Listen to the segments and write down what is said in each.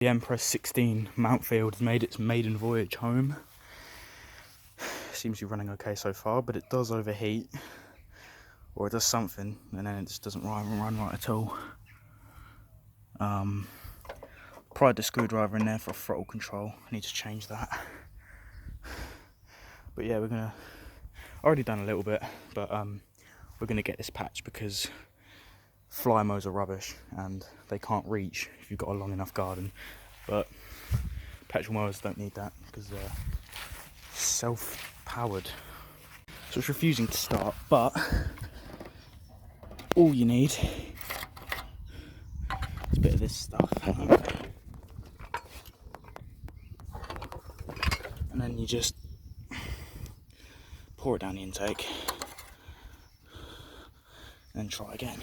The Empress 16 Mountfield has made its maiden voyage home. Seems to be running okay so far, but it does overheat, or it does something, and then it just doesn't run right at all. Pried the screwdriver in there for throttle control. I need to change that. But yeah, already done a little bit, but we're gonna get this patch because fly mows are rubbish and they can't reach if you've got a long enough garden. But petrol mowers don't need that because they're self-powered. So it's refusing to start, but all you need is a bit of this stuff. And then you just pour it down the intake and try again.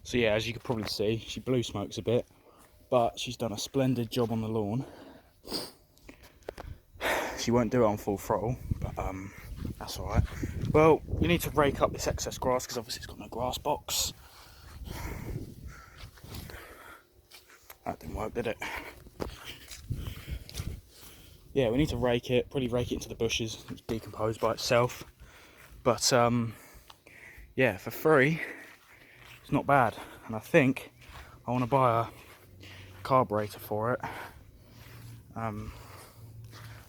So yeah, as you can probably see, she blew smokes a bit, but she's done a splendid job on the lawn. She won't do it on full throttle, but that's alright. Well, you need to rake up this excess grass because obviously it's got no grass box. That didn't work, did it? Yeah, we need to rake it, probably rake it into the bushes. It's decomposed by itself. But yeah, for free, it's not bad. And I think I want to buy a carburetor for it.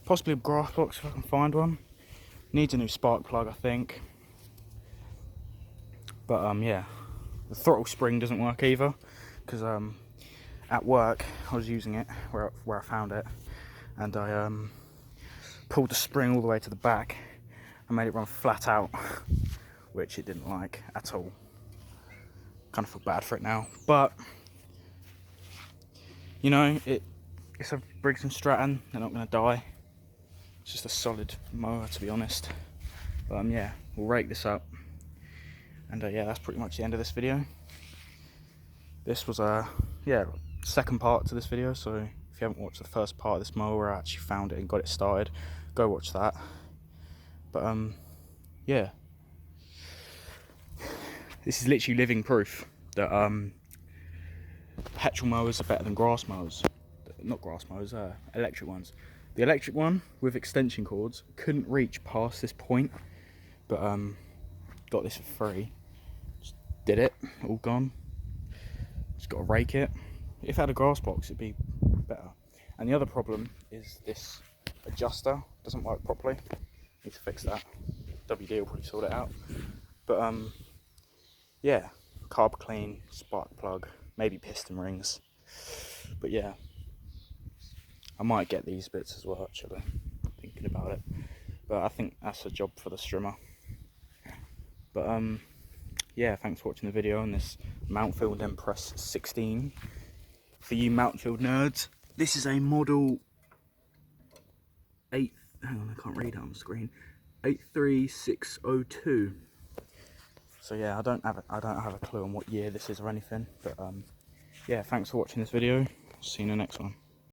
Possibly a grass box if I can find one. Needs a new spark plug, I think. But yeah, the throttle spring doesn't work either because at work I was using it where I found it, and I pulled the spring all the way to the back and made it run flat out, which it didn't like at all. Kind of feel bad for it now, but you know, it's a Briggs & Stratton. They're not going to die. It's just a solid mower, to be honest. But yeah, we'll rake this up, and yeah, that's pretty much the end of this video. This was second part to this video, so if you haven't watched the first part of this mower where I actually found it and got it started, go watch that. But yeah, this is literally living proof that petrol mowers are better than grass mowers. Not grass mowers, electric ones. The electric one with extension cords couldn't reach past this point, but got this for free. Just did it, all gone. Just got to rake it. If I had a grass box, it'd be better. And the other problem is this adjuster doesn't work properly. Need to fix that. WD will probably sort it out. But yeah, carb clean, spark plug, maybe piston rings. But yeah, I might get these bits as well, actually, thinking about it. But I think that's a job for the strimmer. But yeah, thanks for watching the video on this Mountfield Empress 16. For you Mountfield nerds, this is a model 8, hang on, I can't read it on the screen, 83602. So yeah, I don't have a clue on what year this is or anything, but yeah, thanks for watching this video. See you in the next one.